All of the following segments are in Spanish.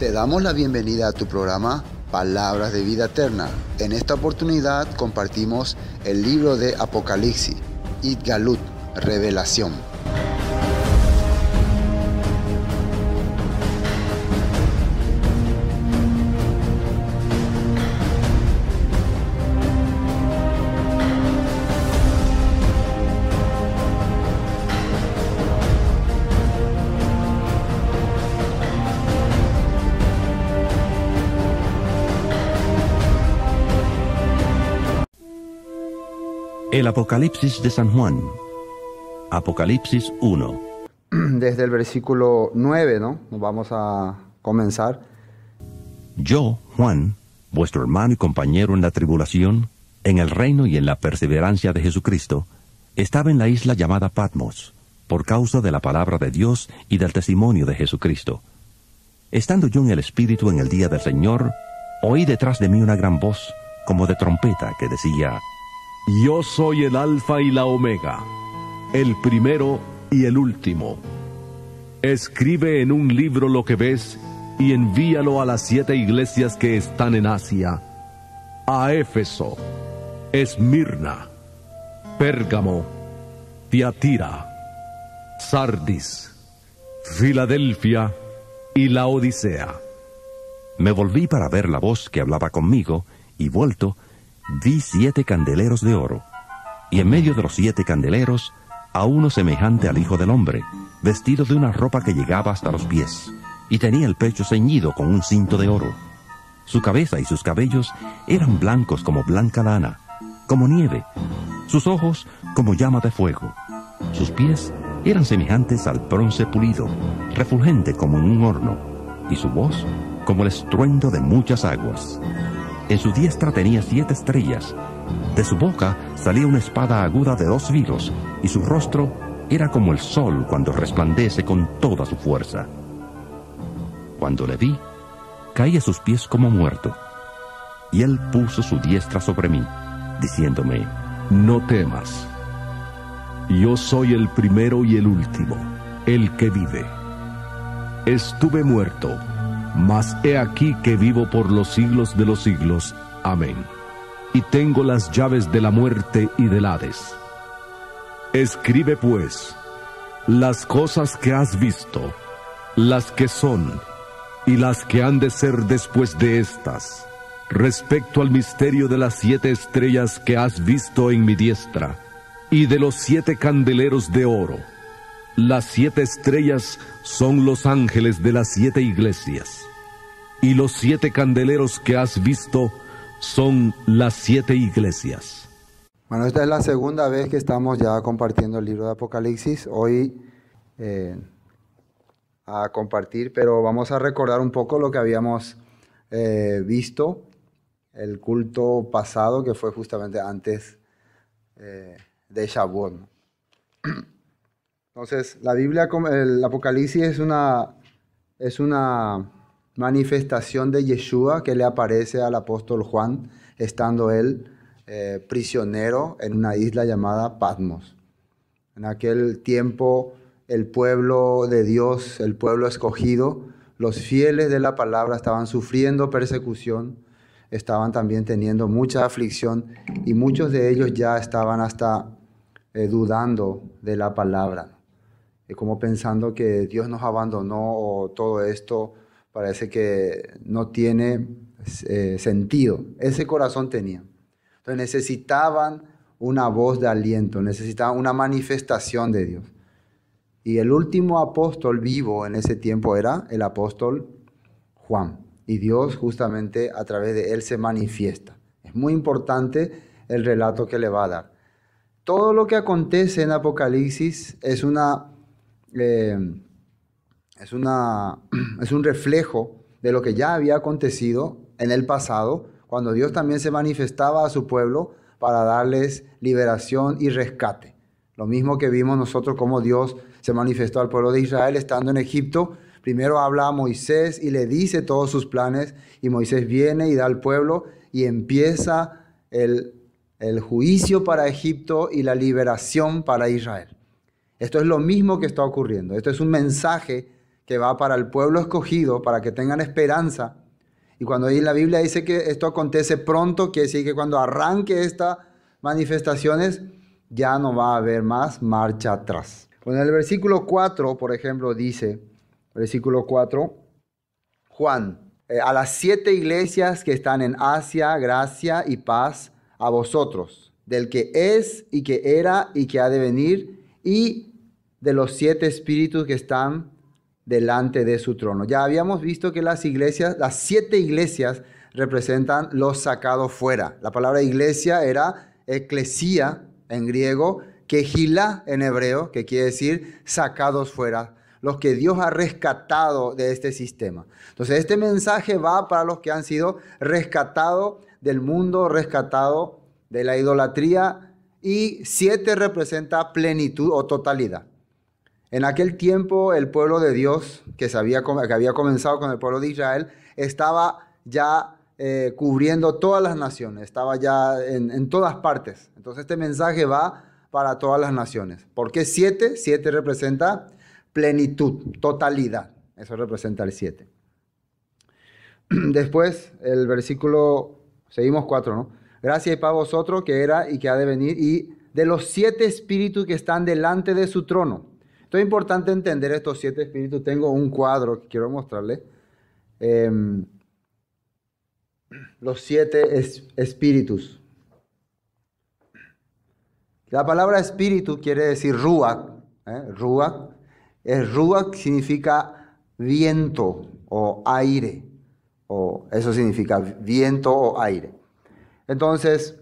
Te damos la bienvenida a tu programa Palabras de Vida Eterna. En esta oportunidad compartimos el libro de Apocalipsis, Itgalut, Revelación. El Apocalipsis de San Juan. Apocalipsis 1. Desde el versículo 9, ¿no? Nos vamos a comenzar. Yo, Juan, vuestro hermano y compañero en la tribulación, en el reino y en la perseverancia de Jesucristo, estaba en la isla llamada Patmos, por causa de la palabra de Dios y del testimonio de Jesucristo. Estando yo en el Espíritu en el día del Señor, oí detrás de mí una gran voz, como de trompeta, que decía: Yo soy el Alfa y la Omega, el primero y el último. Escribe en un libro lo que ves y envíalo a las 7 iglesias que están en Asia: a Éfeso, Esmirna, Pérgamo, Tiatira, Sardis, Filadelfia y Laodicea. Me volví para ver la voz que hablaba conmigo, y vuelto, vi 7 candeleros de oro, y en medio de los 7 candeleros, a uno semejante al Hijo del Hombre, vestido de una ropa que llegaba hasta los pies, y tenía el pecho ceñido con un cinto de oro. Su cabeza y sus cabellos eran blancos como blanca lana, como nieve, sus ojos como llama de fuego, sus pies eran semejantes al bronce pulido, refulgente como en un horno, y su voz como el estruendo de muchas aguas. En su diestra tenía 7 estrellas. De su boca salía una espada aguda de 2 filos, y su rostro era como el sol cuando resplandece con toda su fuerza. Cuando le vi, caí a sus pies como muerto, y él puso su diestra sobre mí, diciéndome: No temas. Yo soy el primero y el último, el que vive. Estuve muerto, mas he aquí que vivo por los siglos de los siglos. Amén. Y tengo las llaves de la muerte y del Hades. Escribe pues las cosas que has visto, las que son, y las que han de ser después de estas, respecto al misterio de las 7 estrellas que has visto en mi diestra, y de los 7 candeleros de oro. Las 7 estrellas son los ángeles de las 7 iglesias, y los 7 candeleros que has visto son las 7 iglesias. Bueno, esta es la segunda vez que estamos ya compartiendo el libro de Apocalipsis. Hoy a compartir, pero vamos a recordar un poco lo que habíamos visto el culto pasado, que fue justamente antes de Shavuot, ¿no? Entonces, la Biblia, el Apocalipsis es una manifestación de Yeshua que le aparece al apóstol Juan, estando él prisionero en una isla llamada Patmos. En aquel tiempo, el pueblo de Dios, el pueblo escogido, los fieles de la palabra estaban sufriendo persecución, estaban también teniendo mucha aflicción, y muchos de ellos ya estaban hasta dudando de la palabra, como pensando que Dios nos abandonó, o todo esto parece que no tiene sentido. Ese corazón tenía. Entonces necesitaban una voz de aliento, necesitaban una manifestación de Dios. Y el último apóstol vivo en ese tiempo era el apóstol Juan. Y Dios justamente a través de él se manifiesta. Es muy importante el relato que le va a dar. Todo lo que acontece en Apocalipsis es un reflejo de lo que ya había acontecido en el pasado, cuando Dios también se manifestaba a su pueblo para darles liberación y rescate. Lo mismo que vimos nosotros, como Dios se manifestó al pueblo de Israel estando en Egipto. Primero habla a Moisés y le dice todos sus planes, y Moisés viene y da al pueblo, y empieza el juicio para Egipto y la liberación para Israel. Esto es lo mismo que está ocurriendo. Esto es un mensaje que va para el pueblo escogido, para que tengan esperanza. Y cuando ahí en la Biblia dice que esto acontece pronto, quiere decir que cuando arranque estas manifestaciones, ya no va a haber más marcha atrás. Bueno, en el versículo 4, por ejemplo, dice, versículo 4, Juan, a las 7 iglesias que están en Asia, gracia y paz a vosotros, del que es y que era y que ha de venir, y de los 7 espíritus que están delante de su trono. Ya habíamos visto que las 7 iglesias representan los sacados fuera. La palabra iglesia era eclesia en griego, kehilá en hebreo, que quiere decir sacados fuera, los que Dios ha rescatado de este sistema. Entonces este mensaje va para los que han sido rescatados del mundo, rescatados de la idolatría, y 7 representa plenitud o totalidad. En aquel tiempo el pueblo de Dios, que había comenzado con el pueblo de Israel, estaba ya cubriendo todas las naciones, estaba ya en todas partes. Entonces este mensaje va para todas las naciones. ¿Por qué 7? 7 representa plenitud, totalidad. Eso representa el 7. Después el versículo, seguimos 4, ¿no? Gracia y paz a vosotros, que era y que ha de venir, y de los 7 espíritus que están delante de su trono. Esto es importante entender estos 7 espíritus. Tengo un cuadro que quiero mostrarle. Los 7 espíritus. La palabra espíritu quiere decir ruach. Ruach. Ruach significa viento o aire. Eso significa viento o aire. Entonces,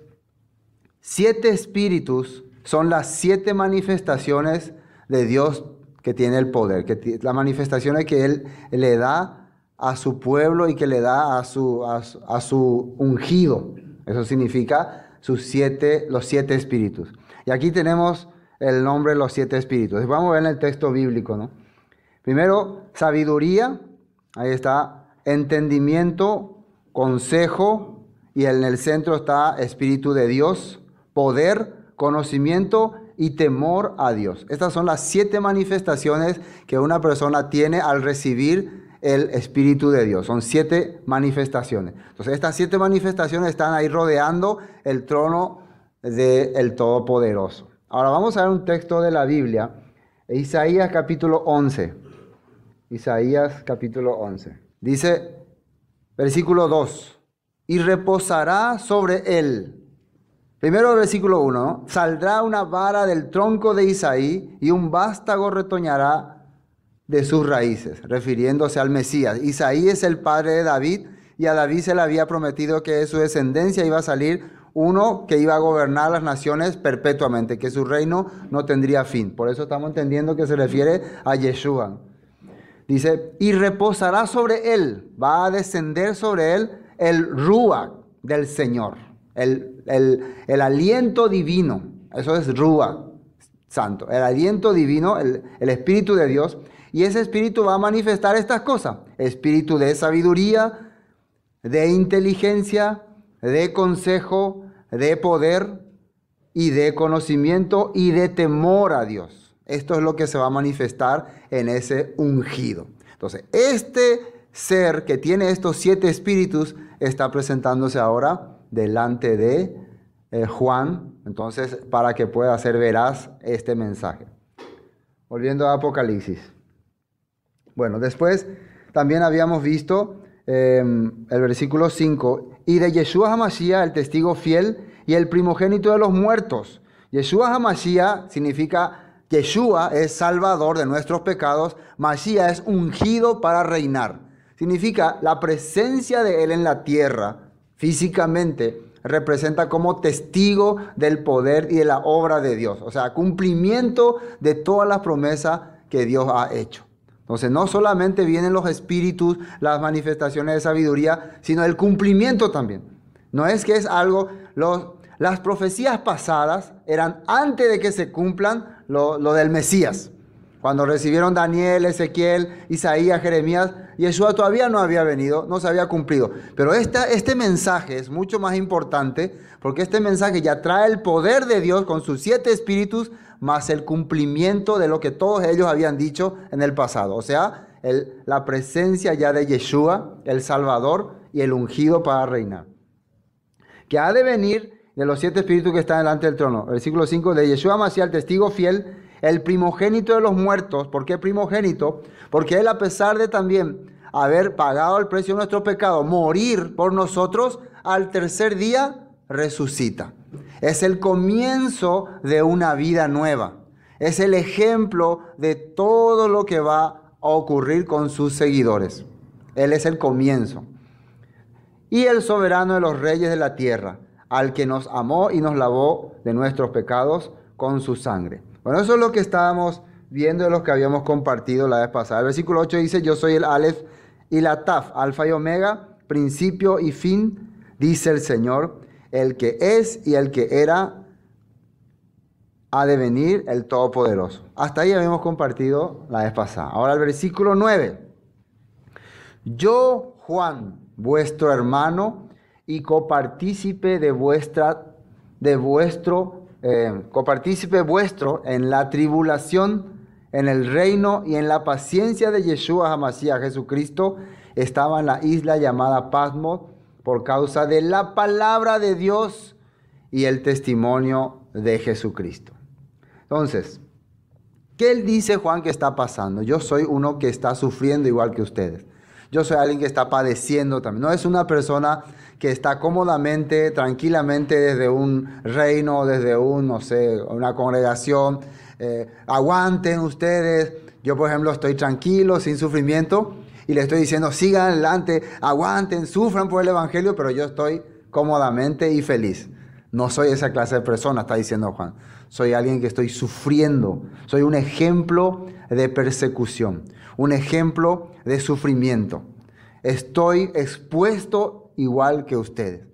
7 espíritus son las 7 manifestaciones de Dios que tiene el poder, las manifestaciones que Él le da a su pueblo y que le da a su ungido. Eso significa los 7 espíritus. Y aquí tenemos el nombre de los 7 espíritus. Vamos a ver en el texto bíblico, ¿no? Primero, sabiduría, ahí está, entendimiento, consejo, y en el centro está espíritu de Dios, poder, conocimiento y temor a Dios. Estas son las 7 manifestaciones que una persona tiene al recibir el Espíritu de Dios. Son 7 manifestaciones. Entonces estas 7 manifestaciones están ahí rodeando el trono del Todopoderoso. Ahora vamos a ver un texto de la Biblia, Isaías capítulo 11. Isaías capítulo 11. Dice, versículo 2, y reposará sobre él. Primero el versículo 1, ¿no? Saldrá una vara del tronco de Isaí y un vástago retoñará de sus raíces, refiriéndose al Mesías. Isaí es el padre de David, y a David se le había prometido que de su descendencia iba a salir uno que iba a gobernar las naciones perpetuamente, que su reino no tendría fin. Por eso estamos entendiendo que se refiere a Yeshua. Dice, y reposará sobre él, va a descender sobre él el Ruach del Señor, el aliento divino. Eso es Ruach, santo, el aliento divino, el Espíritu de Dios. Y ese Espíritu va a manifestar estas cosas: espíritu de sabiduría, de inteligencia, de consejo, de poder y de conocimiento y de temor a Dios. Esto es lo que se va a manifestar en ese ungido. Entonces, este ser que tiene estos 7 espíritus está presentándose ahora delante de Juan, entonces, para que pueda hacer veraz este mensaje. Volviendo a Apocalipsis. Bueno, después también habíamos visto el versículo 5, y de Yeshua HaMashiach, el testigo fiel y el primogénito de los muertos. Yeshua HaMashiach significa, Yeshua es salvador de nuestros pecados, Mashiach es ungido para reinar. Significa la presencia de él en la tierra, físicamente, representa como testigo del poder y de la obra de Dios. O sea, cumplimiento de todas las promesas que Dios ha hecho. Entonces, no solamente vienen los espíritus, las manifestaciones de sabiduría, sino el cumplimiento también. No es que es algo, las profecías pasadas eran antes de que se cumplan lo del Mesías. Cuando recibieron Daniel, Ezequiel, Isaías, Jeremías, Yeshua todavía no había venido, no se había cumplido. Pero este mensaje es mucho más importante, porque este mensaje ya trae el poder de Dios con sus 7 espíritus, más el cumplimiento de lo que todos ellos habían dicho en el pasado. O sea, la presencia ya de Yeshua, el Salvador y el ungido para reinar. Que ha de venir de los 7 espíritus que están delante del trono. Versículo 5, de Yeshua Mashiach, el testigo fiel, el primogénito de los muertos. ¿Por qué primogénito? Porque él, a pesar de también haber pagado el precio de nuestro pecado, morir por nosotros, al tercer día resucita. Es el comienzo de una vida nueva. Es el ejemplo de todo lo que va a ocurrir con sus seguidores. Él es el comienzo. Y el soberano de los reyes de la tierra, al que nos amó y nos lavó de nuestros pecados con su sangre. Bueno, eso es lo que estábamos viendo de los que habíamos compartido la vez pasada. El versículo 8 dice, yo soy el Aleph y la Taf, alfa y omega, principio y fin, dice el Señor, el que es y el que era, ha de venir el Todopoderoso. Hasta ahí habíamos compartido la vez pasada. Ahora el versículo 9. Yo, Juan, vuestro hermano y copartícipe copartícipe vuestro en la tribulación, en el reino y en la paciencia de Yeshua HaMashiach Jesucristo, estaba en la isla llamada Patmos por causa de la palabra de Dios y el testimonio de Jesucristo. Entonces, ¿qué él dice Juan que está pasando? Yo soy uno que está sufriendo igual que ustedes. Yo soy alguien que está padeciendo también. No es una persona que está cómodamente, tranquilamente desde un reino, desde una congregación. Aguanten ustedes. Yo, por ejemplo, estoy tranquilo, sin sufrimiento, y le estoy diciendo, sigan adelante, aguanten, sufran por el evangelio, pero yo estoy cómodamente y feliz. No soy esa clase de persona, está diciendo Juan. Soy alguien que estoy sufriendo. Soy un ejemplo de persecución, un ejemplo de sufrimiento. Estoy expuesto igual que ustedes.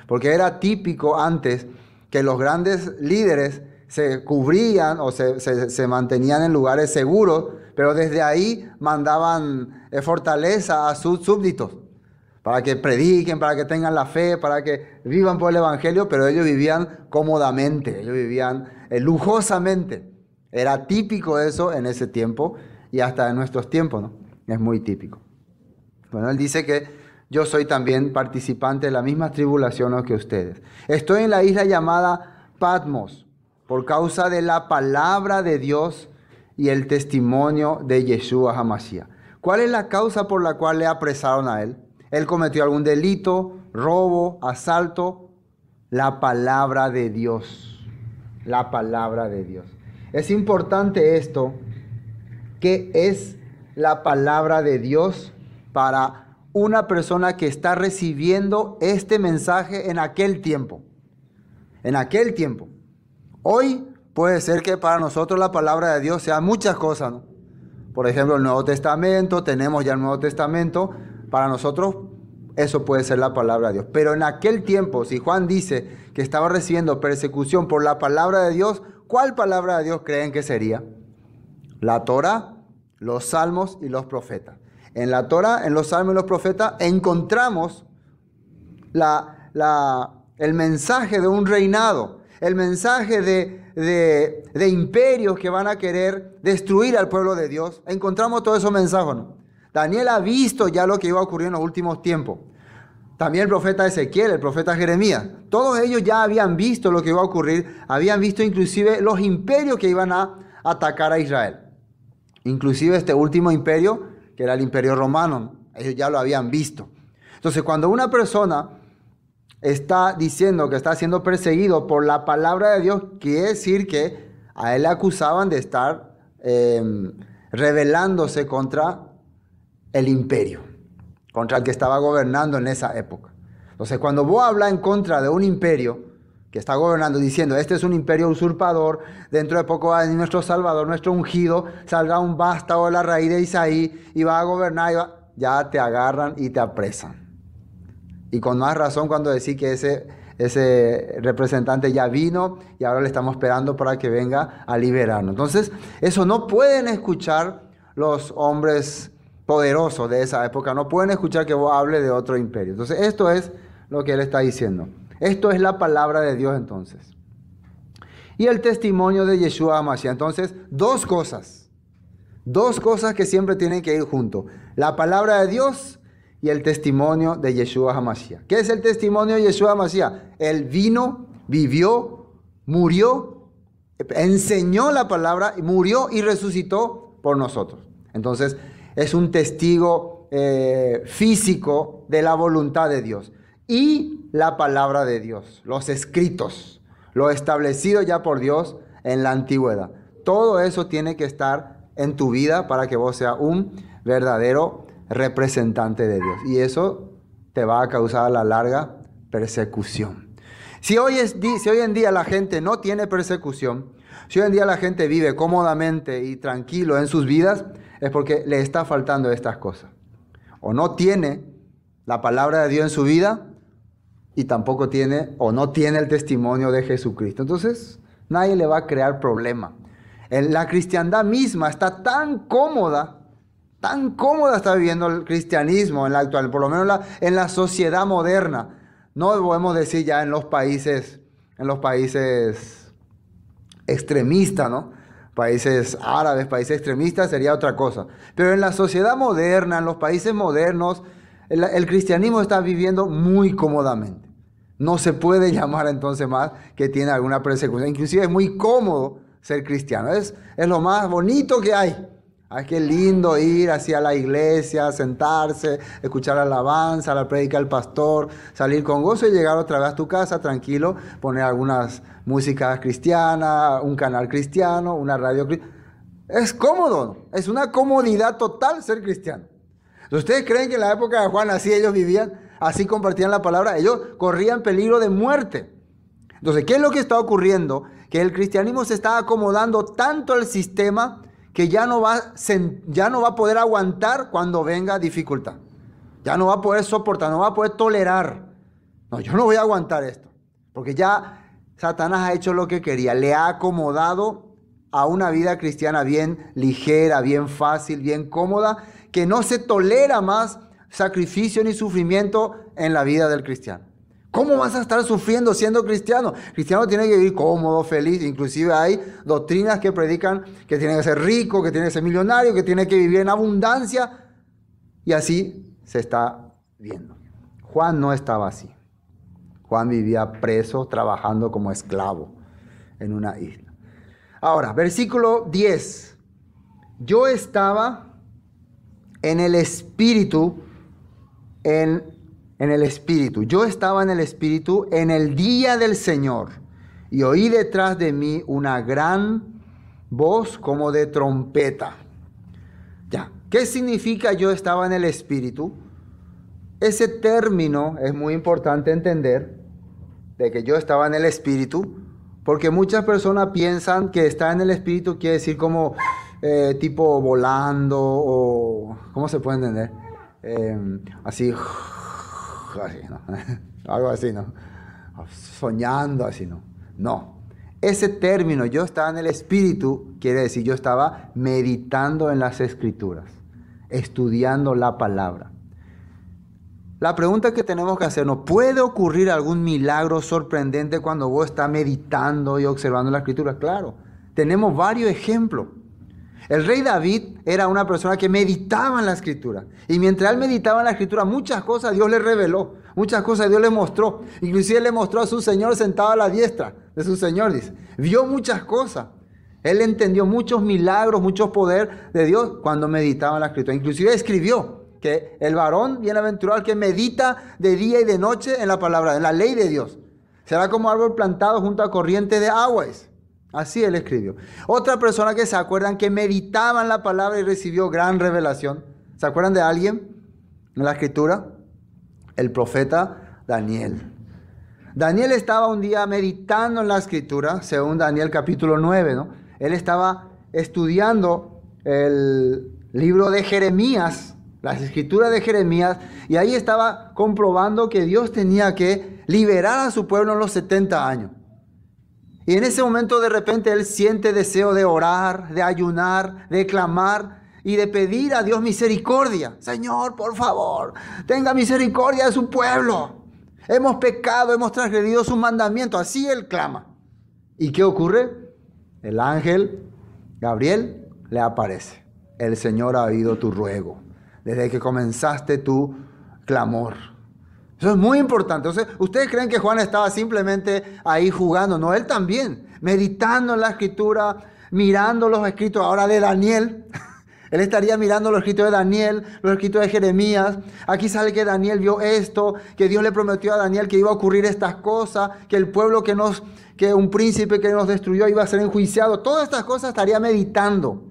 Porque era típico antes que los grandes líderes se cubrían o se mantenían en lugares seguros, pero desde ahí mandaban fortaleza a sus súbditos para que prediquen, para que tengan la fe, para que vivan por el evangelio, pero ellos vivían cómodamente, ellos vivían lujosamente. Era típico eso en ese tiempo y hasta en nuestros tiempos, ¿no? Es muy típico. Bueno, él dice que yo soy también participante de la misma tribulación que ustedes. Estoy en la isla llamada Patmos por causa de la palabra de Dios y el testimonio de Yeshua HaMashiach. ¿Cuál es la causa por la cual le apresaron a él? ¿Él cometió algún delito, robo, asalto? La palabra de Dios. La palabra de Dios. Es importante esto, que es la palabra de Dios para una persona que está recibiendo este mensaje en aquel tiempo. En aquel tiempo. Hoy puede ser que para nosotros la palabra de Dios sea muchas cosas, ¿no? Por ejemplo, el Nuevo Testamento, tenemos ya el Nuevo Testamento. Para nosotros eso puede ser la palabra de Dios. Pero en aquel tiempo, si Juan dice que estaba recibiendo persecución por la palabra de Dios, ¿cuál palabra de Dios creen que sería? La Torá, los Salmos y los profetas. En la Torá, en los Salmos y los profetas encontramos el mensaje de un reinado, el mensaje de imperios que van a querer destruir al pueblo de Dios. Encontramos todos esos mensajes, ¿no? Daniel ha visto ya lo que iba a ocurrir en los últimos tiempos. También el profeta Ezequiel, el profeta Jeremías. Todos ellos ya habían visto lo que iba a ocurrir. Habían visto inclusive los imperios que iban a atacar a Israel. Inclusive este último imperio, que era el imperio romano, ¿no? Ellos ya lo habían visto. Entonces, cuando una persona está diciendo que está siendo perseguido por la palabra de Dios, quiere decir que a él le acusaban de estar rebelándose contra el imperio, contra el que estaba gobernando en esa época. Entonces, cuando vos hablas en contra de un imperio que está gobernando, diciendo, este es un imperio usurpador, dentro de poco va a venir nuestro Salvador, nuestro ungido, saldrá un vástago de la raíz de Isaí y va a gobernar, ya te agarran y te apresan. Y con más razón cuando decís que ese representante ya vino y ahora le estamos esperando para que venga a liberarnos. Entonces, eso no pueden escuchar los hombres poderosos de esa época, no pueden escuchar que vos hables de otro imperio. Entonces, esto es lo que él está diciendo. Esto es la palabra de Dios entonces. Y el testimonio de Yeshua HaMashiach. Entonces, dos cosas. Dos cosas que siempre tienen que ir juntos: la palabra de Dios y el testimonio de Yeshua HaMashiach. ¿Qué es el testimonio de Yeshua HaMashiach? Él vino, vivió, murió, enseñó la palabra, murió y resucitó por nosotros. Entonces, es un testigo físico de la voluntad de Dios. Y la palabra de Dios, los escritos, lo establecido ya por Dios en la antigüedad. Todo eso tiene que estar en tu vida para que vos seas un verdadero representante de Dios. Y eso te va a causar a la larga persecución. Si hoy en día la gente no tiene persecución, si hoy en día la gente vive cómodamente y tranquilo en sus vidas, es porque le está faltando estas cosas. O no tiene la palabra de Dios en su vida, y tampoco tiene o no tiene el testimonio de Jesucristo. Entonces, nadie le va a crear problema. La cristiandad misma está tan cómoda está viviendo el cristianismo en la actual, por lo menos en la sociedad moderna. No podemos decir ya en los países extremistas, ¿no? Países árabes, países extremistas sería otra cosa. Pero en la sociedad moderna, en los países modernos, el cristianismo está viviendo muy cómodamente. No se puede llamar entonces más que tiene alguna persecución. Inclusive es muy cómodo ser cristiano. Es lo más bonito que hay. Ay, qué lindo ir hacia la iglesia, sentarse, escuchar la alabanza, la prédica del pastor, salir con gozo y llegar otra vez a tu casa tranquilo, poner algunas músicas cristianas, un canal cristiano, una radio cristiana. Es cómodo, ¿no? Es una comodidad total ser cristiano. ¿Ustedes creen que en la época de Juan así ellos vivían? Así compartían la palabra. Ellos corrían peligro de muerte. Entonces, ¿qué es lo que está ocurriendo? Que el cristianismo se está acomodando tanto al sistema que ya no va a poder aguantar cuando venga dificultad. Ya no va a poder soportar, no va a poder tolerar. No, yo no voy a aguantar esto. Porque ya Satanás ha hecho lo que quería. Le ha acomodado a una vida cristiana bien ligera, bien fácil, bien cómoda, que no se tolera más sacrificio ni sufrimiento en la vida del cristiano. ¿Cómo vas a estar sufriendo siendo cristiano? Cristiano tiene que vivir cómodo, feliz. Inclusive hay doctrinas que predican que tiene que ser rico, que tiene que ser millonario, que tiene que vivir en abundancia. Y así se está viendo. Juan no estaba así. Juan vivía preso, trabajando como esclavo en una isla. Ahora, versículo 10. Yo estaba en el Espíritu, yo estaba en el Espíritu en el día del Señor, y oí detrás de mí una gran voz como de trompeta. Ya, ¿qué significa yo estaba en el Espíritu? Ese término es muy importante entender, de que yo estaba en el Espíritu, porque muchas personas piensan que estar en el Espíritu quiere decir como tipo volando, o ¿cómo se puede entender? Así, ¿no? Algo así, ¿no? Soñando así, ¿no? No. Ese término, yo estaba en el Espíritu, quiere decir yo estaba meditando en las Escrituras, estudiando la palabra. La pregunta que tenemos que hacernos: ¿puede ocurrir algún milagro sorprendente cuando vos estás meditando y observando la Escritura? Claro, tenemos varios ejemplos. El rey David era una persona que meditaba en la Escritura. Y mientras él meditaba en la Escritura, muchas cosas Dios le reveló. Muchas cosas Dios le mostró. Inclusive le mostró a su Señor sentado a la diestra de su Señor, dice. Vio muchas cosas. Él entendió muchos milagros, mucho poder de Dios cuando meditaba en la Escritura. Inclusive escribió que el varón bienaventurado el que medita de día y de noche en la palabra, en la ley de Dios. Será como árbol plantado junto a corriente de aguas. Así él escribió. Otra persona que se acuerdan que meditaba en la palabra y recibió gran revelación. ¿Se acuerdan de alguien en la Escritura? El profeta Daniel. Daniel estaba un día meditando en la Escritura, según Daniel capítulo 9, ¿no? Él estaba estudiando el libro de Jeremías, las Escrituras de Jeremías, y ahí estaba comprobando que Dios tenía que liberar a su pueblo en los 70 años. Y en ese momento de repente él siente deseo de orar, de ayunar, de clamar y de pedir a Dios misericordia. Señor, por favor, tenga misericordia de su pueblo. Hemos pecado, hemos transgredido sus mandamientos. Así él clama. ¿Y qué ocurre? El ángel Gabriel le aparece. el Señor ha oído tu ruego, desde que comenzaste tu clamor. Eso es muy importante. Entonces, ¿ustedes creen que Juan estaba simplemente ahí jugando? No, él también, meditando en la Escritura, mirando los escritos ahora de Daniel. Él estaría mirando los escritos de Daniel, los escritos de Jeremías. Aquí sale que Daniel vio esto, que Dios le prometió a Daniel que iba a ocurrir estas cosas, que el pueblo que un príncipe que nos destruyó iba a ser enjuiciado. Todas estas cosas estaría meditando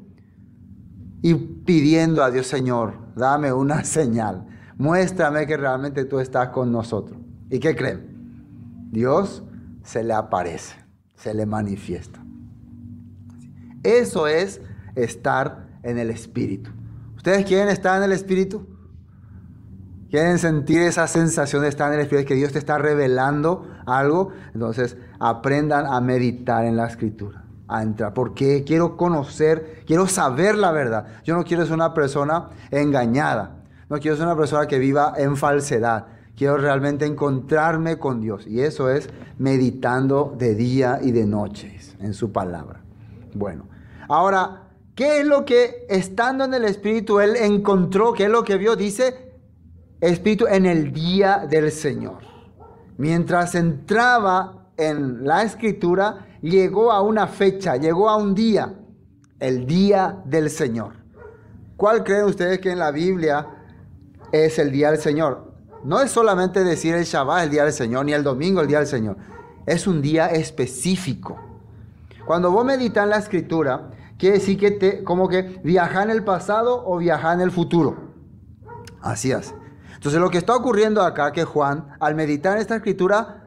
y pidiendo a Dios: Señor, dame una señal. Muéstrame que realmente tú estás con nosotros. ¿Y qué creen? Dios se le aparece, se le manifiesta. Eso es estar en el Espíritu. ¿Ustedes quieren estar en el Espíritu? ¿Quieren sentir esa sensación de estar en el Espíritu, que Dios te está revelando algo? Entonces aprendan a meditar en la Escritura, a entrar, porque quiero conocer, quiero saber la verdad. Yo no quiero ser una persona engañada, no quiero ser una persona que viva en falsedad. Quiero realmente encontrarme con Dios, y eso es meditando de día y de noche en su palabra. Bueno, ahora, ¿qué es lo que estando en el Espíritu él encontró? ¿Qué es lo que vio? Dice Espíritu en el día del Señor. Mientras entraba en la Escritura, llegó a una fecha, llegó a un día, el día del Señor. ¿Cuál creen ustedes que en la Biblia es el día del Señor? No es solamente decir el Shabbat, el día del Señor, ni el domingo, el día del Señor. Es un día específico. Cuando vos meditas en la Escritura, quiere decir que como que viajar en el pasado o viajar en el futuro. Así es. Entonces lo que está ocurriendo acá, que Juan, al meditar en esta Escritura,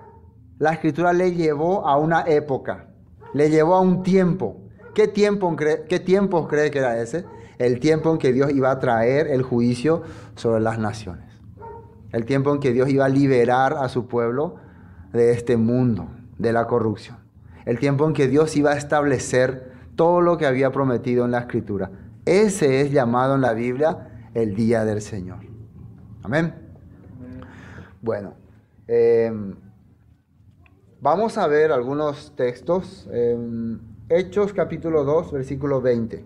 la Escritura le llevó a una época, le llevó a un tiempo. ¿Qué tiempo cree que era ese? El tiempo en que Dios iba a traer el juicio sobre las naciones. El tiempo en que Dios iba a liberar a su pueblo de este mundo, de la corrupción. El tiempo en que Dios iba a establecer todo lo que había prometido en la Escritura. Ese es llamado en la Biblia el día del Señor. Amén. Bueno, vamos a ver algunos textos. Hechos capítulo 2, versículo 20.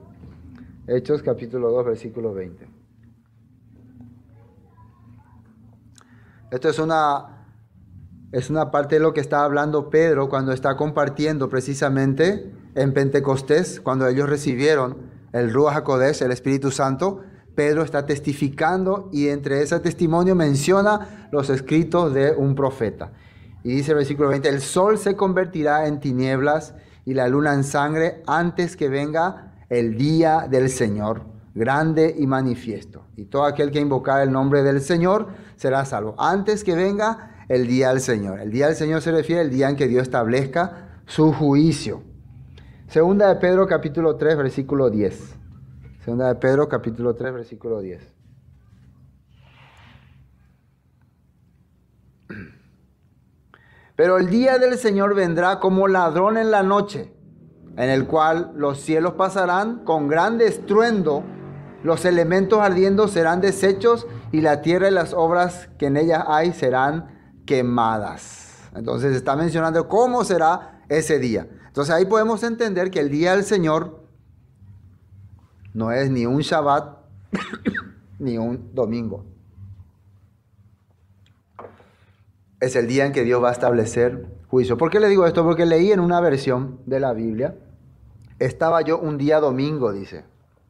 Hechos capítulo 2, versículo 20. Esto es una parte de lo que está hablando Pedro cuando está compartiendo precisamente en Pentecostés, cuando ellos recibieron el Ruach HaKodesh, el Espíritu Santo. Pedro está testificando y entre ese testimonio menciona los escritos de un profeta. Y dice el versículo 20, el sol se convertirá en tinieblas y la luna en sangre antes que venga el día del Señor, grande y manifiesto. Y todo aquel que invocar el nombre del Señor será salvo. Antes que venga el día del Señor. El día del Señor se refiere al día en que Dios establezca su juicio. Segunda de Pedro capítulo 3, versículo 10. Segunda de Pedro capítulo 3, versículo 10. Pero el día del Señor vendrá como ladrón en la noche, en el cual los cielos pasarán con gran estruendo, los elementos ardiendo serán deshechos y la tierra y las obras que en ella hay serán quemadas. Entonces está mencionando cómo será ese día. Entonces ahí podemos entender que el día del Señor no es ni un Shabbat ni un domingo. Es el día en que Dios va a establecer juicio. ¿Por qué le digo esto? Porque leí en una versión de la Biblia, estaba yo un día domingo, dice,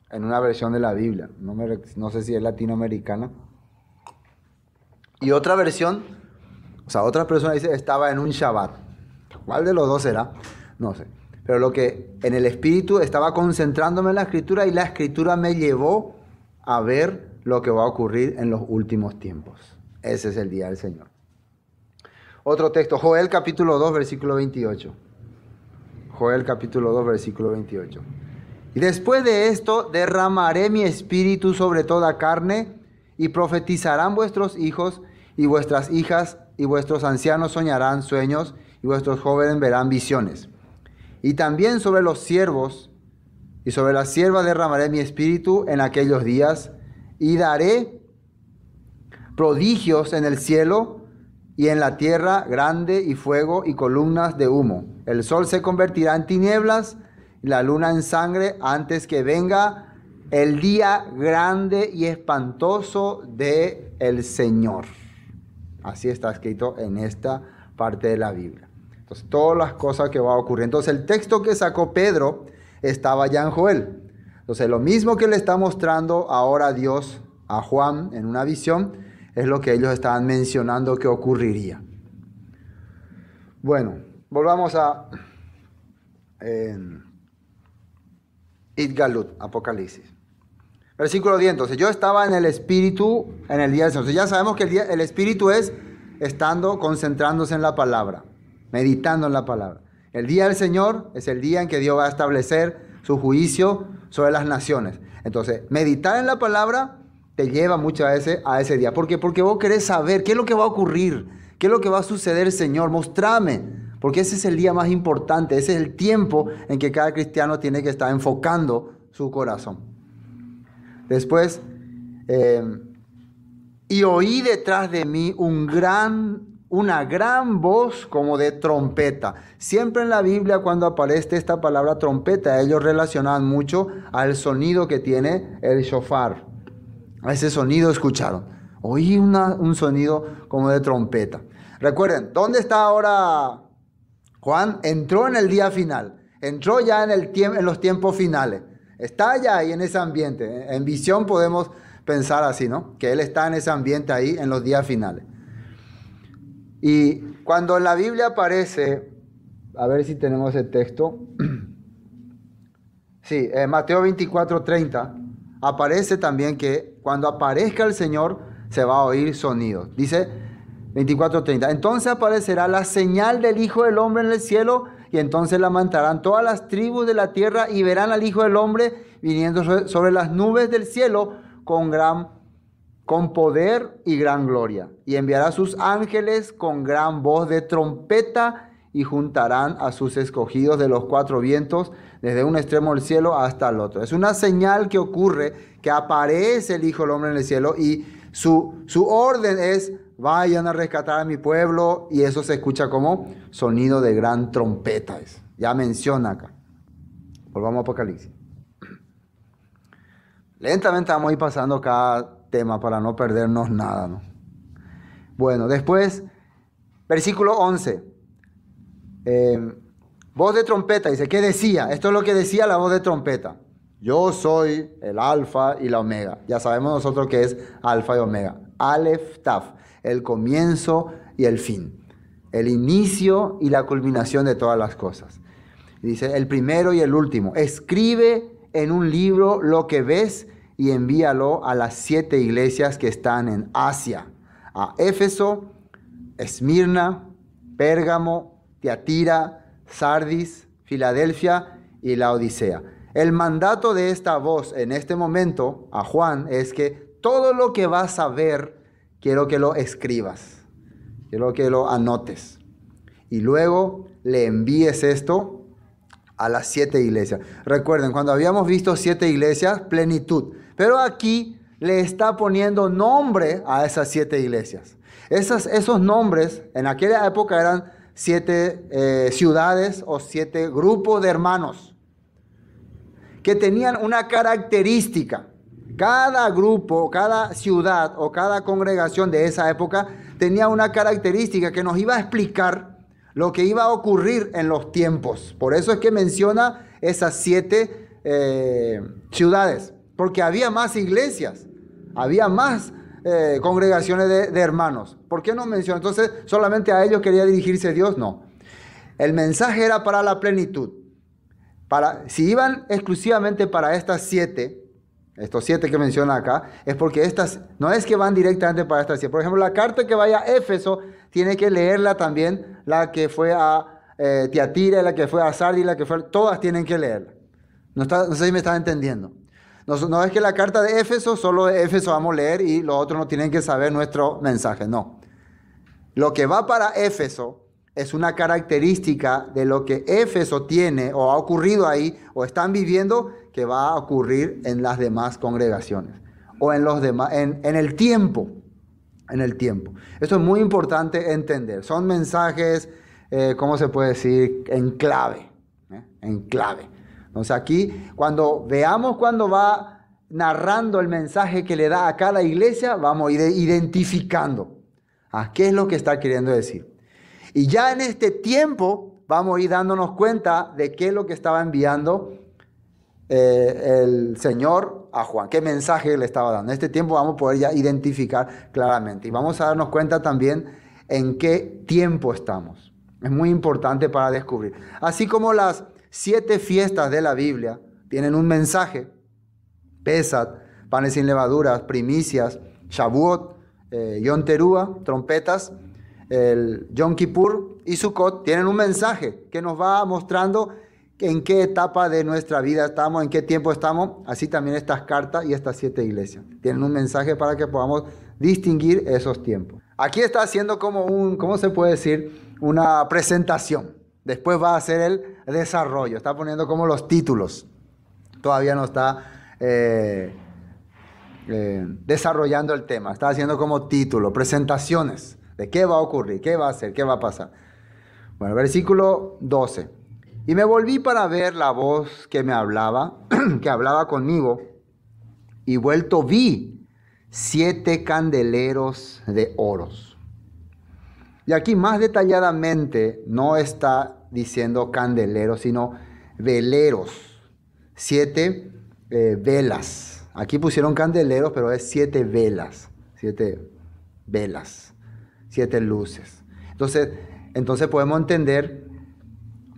en una versión de la Biblia, no sé si es latinoamericana, y otra versión, o sea, otra persona dice, estaba en un Shabbat. ¿Cuál de los dos será? No sé. Pero lo que en el Espíritu estaba concentrándome en la Escritura, y la Escritura me llevó a ver lo que va a ocurrir en los últimos tiempos. Ese es el día del Señor. Otro texto, Joel capítulo 2, versículo 28. Joel capítulo 2, versículo 28. Y después de esto derramaré mi espíritu sobre toda carne, y profetizarán vuestros hijos y vuestras hijas, y vuestros ancianos soñarán sueños, y vuestros jóvenes verán visiones. Y también sobre los siervos y sobre las siervas derramaré mi espíritu en aquellos días, y daré prodigios en el cielo y en la tierra, grande y fuego y columnas de humo. El sol se convertirá en tinieblas y la luna en sangre antes que venga el día grande y espantoso de el Señor. Así está escrito en esta parte de la Biblia. Entonces, todas las cosas que va a ocurrir. Entonces, el texto que sacó Pedro estaba ya en Joel. Entonces, lo mismo que le está mostrando ahora Dios a Juan en una visión, es lo que ellos estaban mencionando que ocurriría. Bueno, volvamos a Itgalut, Apocalipsis. Versículo 10. Entonces, yo estaba en el Espíritu en el día del Señor. Entonces, ya sabemos que el Espíritu es estando, concentrándose en la palabra, meditando en la palabra. El día del Señor es el día en que Dios va a establecer su juicio sobre las naciones. Entonces, meditar en la palabra te lleva muchas veces a ese día. ¿Por qué? Porque vos querés saber qué es lo que va a ocurrir, qué es lo que va a suceder, Señor. Mostrame, porque ese es el día más importante. Ese es el tiempo en que cada cristiano tiene que estar enfocando su corazón. Después, y oí detrás de mí una gran voz como de trompeta. Siempre en la Biblia, cuando aparece esta palabra trompeta, ellos relacionaban mucho al sonido que tiene el shofar. A ese sonido escucharon. Oí un sonido como de trompeta. Recuerden, ¿dónde está ahora Juan? Entró en el día final. Entró ya en los tiempos finales. Está ya ahí en ese ambiente. En visión podemos pensar así, ¿no? Que él está en ese ambiente ahí en los días finales. Y cuando en la Biblia aparece, a ver si tenemos el texto. Sí, Mateo 24:30. Aparece también que cuando aparezca el Señor se va a oír sonidos. Dice 24:30. Entonces aparecerá la señal del Hijo del Hombre en el cielo, y entonces lamentarán todas las tribus de la tierra y verán al Hijo del Hombre viniendo sobre las nubes del cielo con poder y gran gloria. Y enviará a sus ángeles con gran voz de trompeta, y juntarán a sus escogidos de los cuatro vientos, desde un extremo del cielo hasta el otro. Es una señal que ocurre, que aparece el Hijo del Hombre en el cielo, y su orden es: vayan a rescatar a mi pueblo, y eso se escucha como sonido de gran trompeta. Ya menciona acá. Volvamos a Apocalipsis. Lentamente vamos a ir pasando cada tema para no perdernos nada, ¿no? Bueno, después, versículo 11. Voz de trompeta, dice, ¿qué decía? Esto es lo que decía la voz de trompeta. Yo soy el alfa y la omega. Ya sabemos nosotros que es alfa y omega. Aleph, Taf, el comienzo y el fin. El inicio y la culminación de todas las cosas. Dice, el primero y el último. Escribe en un libro lo que ves y envíalo a las 7 iglesias que están en Asia. A Éfeso, Esmirna, Pérgamo, Tiatira, Sardis, Filadelfia y Laodicea. El mandato de esta voz en este momento a Juan es que todo lo que vas a ver, quiero que lo escribas, quiero que lo anotes, y luego le envíes esto a las 7 iglesias. Recuerden, cuando habíamos visto 7 iglesias, plenitud, pero aquí le está poniendo nombre a esas 7 iglesias. Esos nombres en aquella época eran 7 ciudades o 7 grupos de hermanos que tenían una característica. Cada grupo, cada ciudad o cada congregación de esa época tenía una característica que nos iba a explicar lo que iba a ocurrir en los tiempos. Por eso es que menciona esas 7 ciudades, porque había más iglesias, había más congregaciones de hermanos. ¿Por qué no menciona? Entonces, ¿solamente a ellos quería dirigirse Dios? No. El mensaje era para la plenitud. Si iban exclusivamente para estas 7, estos 7 que menciona acá, es porque estas, no es que van directamente para estas 7. Por ejemplo, la carta que vaya a Éfeso, tiene que leerla también la que fue a Tiatira, la que fue a Sardis, todas tienen que leerla. No sé si me están entendiendo. No es que la carta de Éfeso, solo de Éfeso vamos a leer y los otros no tienen que saber nuestro mensaje, no. Lo que va para Éfeso es una característica de lo que Éfeso tiene o ha ocurrido ahí o están viviendo, que va a ocurrir en las demás congregaciones o en los demás, en el tiempo. En el tiempo. Esto es muy importante entender. Son mensajes, ¿cómo se puede decir? En clave. En clave. Entonces aquí, cuando veamos cuando va narrando el mensaje que le da a cada iglesia, vamos a ir identificando qué es lo que está queriendo decir. Y ya en este tiempo vamos a ir dándonos cuenta de qué es lo que estaba enviando el Señor a Juan, qué mensaje le estaba dando. En este tiempo vamos a poder ya identificar claramente y vamos a darnos cuenta también en qué tiempo estamos. Es muy importante para descubrir. Así como las 7 fiestas de la Biblia tienen un mensaje: Pesach, panes sin levaduras, primicias, Shavuot, Yom Teruah, trompetas, el Yom Kippur y Sukkot, tienen un mensaje que nos va mostrando en qué etapa de nuestra vida estamos, en qué tiempo estamos. Así también estas cartas y estas 7 iglesias tienen un mensaje para que podamos distinguir esos tiempos. Aquí está haciendo como ¿cómo se puede decir? Una presentación. Después va a hacer el desarrollo. Está poniendo como los títulos. Todavía no está desarrollando el tema. Está haciendo como título, presentaciones de qué va a ocurrir, qué va a hacer, qué va a pasar. Bueno, versículo 12. Y me volví para ver la voz que me hablaba, que hablaba conmigo, y vuelto vi 7 candeleros de oros. Y aquí más detalladamente no está diciendo candeleros, sino veleros. 7 velas. Aquí pusieron candeleros, pero es 7 velas. 7 velas. 7 luces. Entonces podemos entender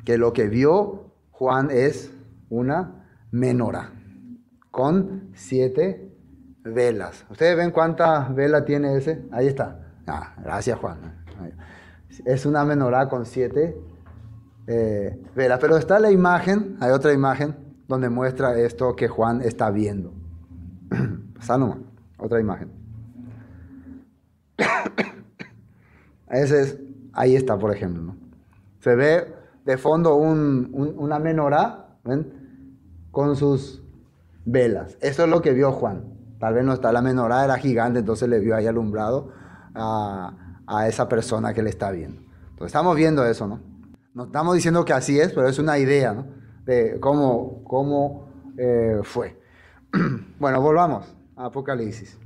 que lo que vio Juan es una menorá con 7 velas. ¿Ustedes ven cuántas velas tiene ese? Ahí está. Gracias, Juan. Es una menorá con 7 velas. Pero está la imagen, hay otra imagen donde muestra esto que Juan está viendo. Otra imagen. Ahí está, por ejemplo, ¿no? Se ve de fondo una menorá, ¿ven? Con sus velas. Eso es lo que vio Juan. Tal vez no está, la menorá era gigante, entonces le vio ahí alumbrado a esa persona que le está viendo. Entonces estamos viendo eso, ¿no? No estamos diciendo que así es, pero es una idea, ¿no? De cómo fue. Bueno, volvamos a Apocalipsis.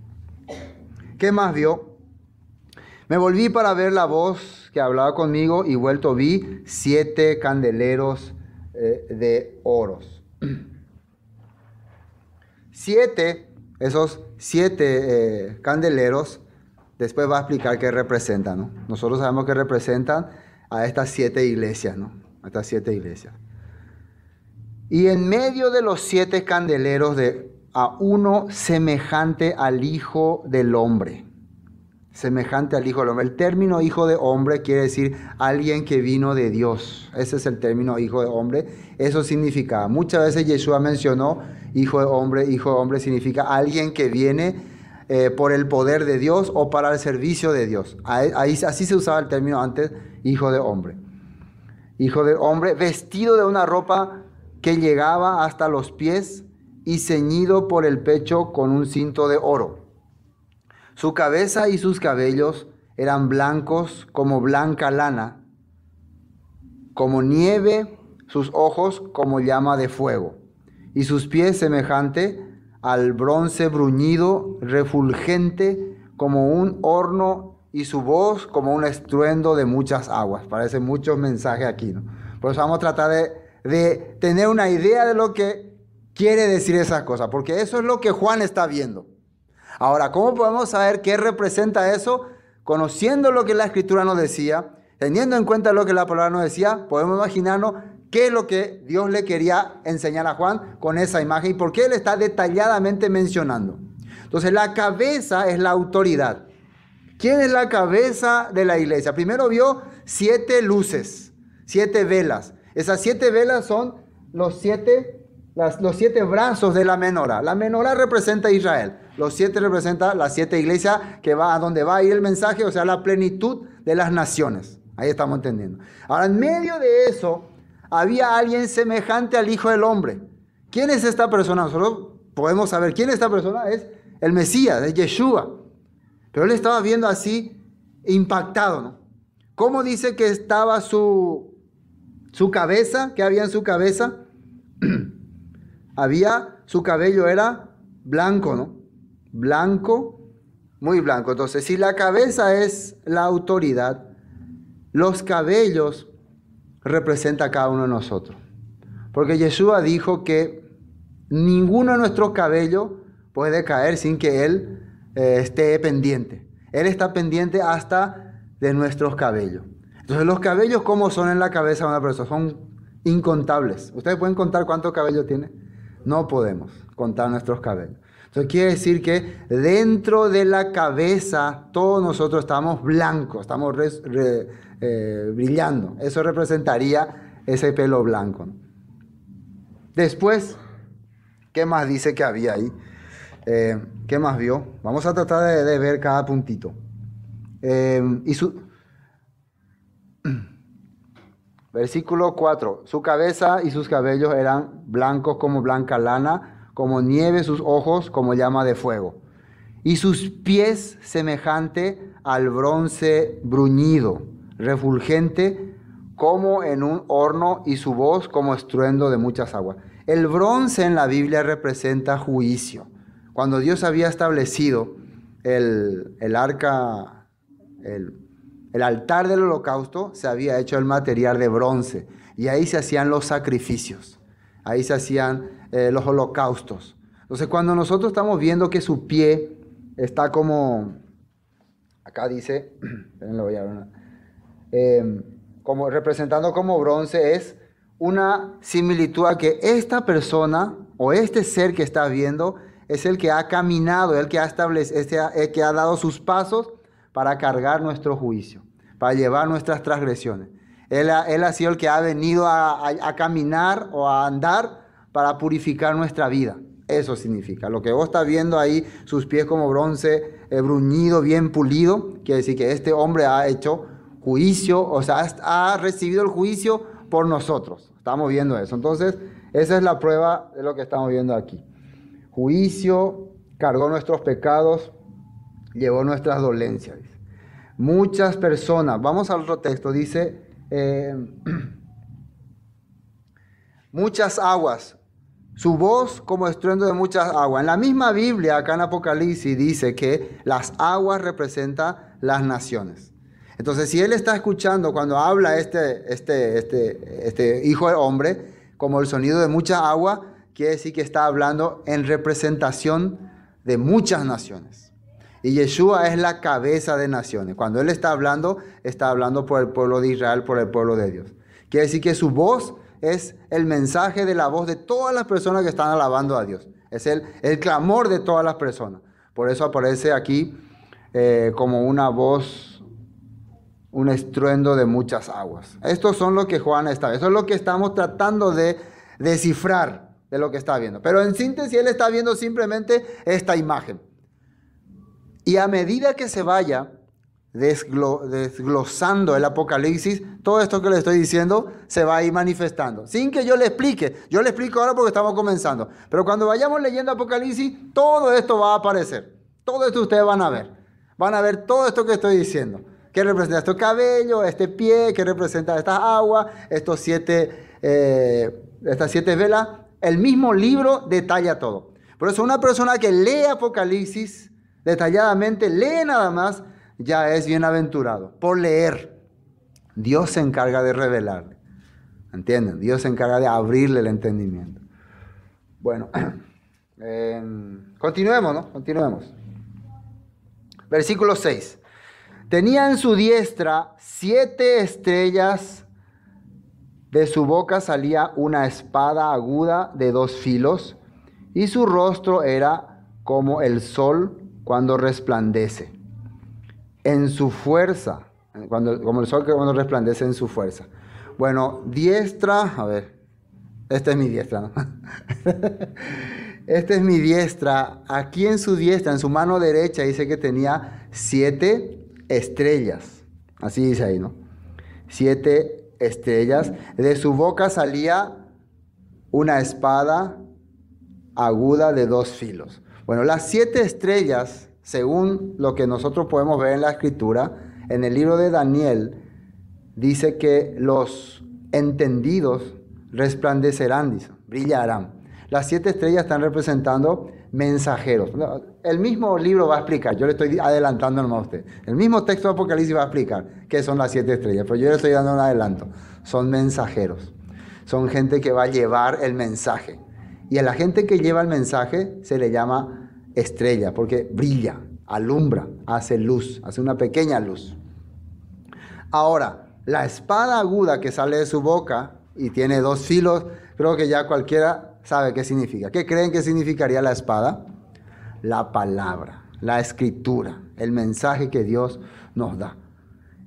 ¿Qué más vio? Me volví para ver la voz que hablaba conmigo y vuelto vi 7 candeleros de oros. 7, esos 7 candeleros, después va a explicar qué representan, ¿no? Nosotros sabemos que representan a estas 7 iglesias, ¿no? A estas 7 iglesias. Y en medio de los 7 candeleros a uno semejante al Hijo del Hombre. Semejante al Hijo del Hombre. El término Hijo de Hombre quiere decir alguien que vino de Dios. Ese es el término Hijo de Hombre. Eso significa, muchas veces Yeshua mencionó Hijo de Hombre. Hijo de Hombre significa alguien que viene por el poder de Dios o para el servicio de Dios. Así se usaba el término antes, Hijo de Hombre. Hijo de Hombre vestido de una ropa que llegaba hasta los pies y ceñido por el pecho con un cinto de oro. Su cabeza y sus cabellos eran blancos como blanca lana, como nieve, sus ojos como llama de fuego, y sus pies semejante al bronce bruñido, refulgente como un horno, y su voz como un estruendo de muchas aguas. Parece muchos mensajes aquí, ¿no? Por eso vamos a tratar de tener una idea de lo que quiere decir esas cosas, porque eso es lo que Juan está viendo. Ahora, ¿cómo podemos saber qué representa eso? Conociendo lo que la Escritura nos decía, teniendo en cuenta lo que la palabra nos decía, podemos imaginarnos qué es lo que Dios le quería enseñar a Juan con esa imagen y por qué él está detalladamente mencionando. Entonces, la cabeza es la autoridad. ¿Quién es la cabeza de la iglesia? Primero vio 7 luces, 7 velas. Esas 7 velas son los 7 brazos de la menorá. La menorá representa a Israel. Los 7 representan las 7 iglesias que va a donde va a ir el mensaje, o sea, la plenitud de las naciones. Ahí estamos entendiendo. Ahora, en medio de eso, había alguien semejante al Hijo del Hombre. ¿Quién es esta persona? Nosotros podemos saber quién es esta persona. Es el Mesías, es Yeshua. Pero él estaba viendo así, impactado, ¿no? ¿Cómo dice que estaba su cabeza? ¿Qué había en su cabeza? Su cabello era blanco, ¿no? Blanco, muy blanco. Entonces, si la cabeza es la autoridad, los cabellos representan a cada uno de nosotros. Porque Yeshua dijo que ninguno de nuestros cabellos puede caer sin que Él esté pendiente. Él está pendiente hasta de nuestros cabellos. Entonces, los cabellos, ¿cómo son en la cabeza de una persona? Son incontables. ¿Ustedes pueden contar cuántos cabellos tiene? No podemos contar nuestros cabellos. Entonces, quiere decir que dentro de la cabeza todos nosotros estamos blancos, estamos brillando. Eso representaría ese pelo blanco, ¿no? Después, ¿qué más dice que había ahí? ¿Qué más vio? Vamos a tratar de ver cada puntito. Versículo 4. Su cabeza y sus cabellos eran blancos como blanca lana, como nieve sus ojos, como llama de fuego. Y sus pies semejante al bronce bruñido, refulgente como en un horno, y su voz como estruendo de muchas aguas. El bronce en la Biblia representa juicio. Cuando Dios había establecido el arca, el altar del holocausto, se había hecho el material de bronce. Y ahí se hacían los sacrificios. Ahí se hacían los holocaustos. Entonces, cuando nosotros estamos viendo que su pie está como, acá dice, lo voy a ver, como representando como bronce, es una similitud a que esta persona o este ser que está viendo es el que ha caminado, el que ha establecido, el que ha dado sus pasos para cargar nuestro juicio, para llevar nuestras transgresiones. Él ha sido el que ha venido a caminar o a andar para purificar nuestra vida. Eso significa. Lo que vos estás viendo ahí, sus pies como bronce, bruñido, bien pulido, quiere decir que este hombre ha hecho juicio, o sea, ha recibido el juicio por nosotros. Estamos viendo eso. Entonces, esa es la prueba de lo que estamos viendo aquí. Juicio, cargó nuestros pecados, llevó nuestras dolencias. Muchas personas, vamos al otro texto, dice, muchas aguas, su voz como estruendo de muchas aguas. En la misma Biblia, acá en Apocalipsis, dice que las aguas representan las naciones. Entonces, si él está escuchando cuando habla este hijo de hombre, como el sonido de mucha agua, quiere decir que está hablando en representación de muchas naciones. Y Yeshua es la cabeza de naciones. Cuando él está hablando por el pueblo de Israel, por el pueblo de Dios. Quiere decir que su voz es el mensaje de la voz de todas las personas que están alabando a Dios. Es el clamor de todas las personas. Por eso aparece aquí como una voz, un estruendo de muchas aguas. Estos son lo que Juan está. Eso es lo que estamos tratando de descifrar de lo que está viendo. Pero en síntesis, él está viendo simplemente esta imagen. Y a medida que se vaya desglosando el Apocalipsis, todo esto que le estoy diciendo se va a ir manifestando. Sin que yo le explique. Yo le explico ahora porque estamos comenzando. Pero cuando vayamos leyendo Apocalipsis, todo esto va a aparecer. Todo esto ustedes van a ver. Van a ver todo esto que estoy diciendo. ¿Qué representa este cabello, este pie? ¿Qué representa estas aguas? Estas siete velas. El mismo libro detalla todo. Por eso una persona que lee Apocalipsis detalladamente, lee nada más, ya es bienaventurado. Por leer. Dios se encarga de revelarle. ¿Entienden? Dios se encarga de abrirle el entendimiento. Bueno, continuemos, ¿no? Continuemos. Versículo 6. Tenía en su diestra 7 estrellas, de su boca salía una espada aguda de 2 filos, y su rostro era como el sol cuando resplandece en su fuerza, como el sol que cuando resplandece en su fuerza. Bueno, diestra, a ver, esta es mi diestra, ¿no? Esta es mi diestra. Aquí en su diestra, en su mano derecha, dice que tenía 7 estrellas. Así dice ahí, ¿no? 7 estrellas. De su boca salía una espada aguda de 2 filos. Bueno, las 7 estrellas, según lo que nosotros podemos ver en la Escritura, en el libro de Daniel, dice que los entendidos resplandecerán, dice, brillarán. Las 7 estrellas están representando mensajeros. El mismo libro va a explicar, yo le estoy adelantando nomás a usted. El mismo texto de Apocalipsis va a explicar qué son las 7 estrellas, pero yo le estoy dando un adelanto. Son mensajeros, son gente que va a llevar el mensaje. Y a la gente que lleva el mensaje se le llama estrella, porque brilla, alumbra, hace luz, hace una pequeña luz. Ahora, la espada aguda que sale de su boca y tiene 2 filos, creo que ya cualquiera sabe qué significa. ¿Qué creen que significaría la espada? La palabra, la escritura, el mensaje que Dios nos da.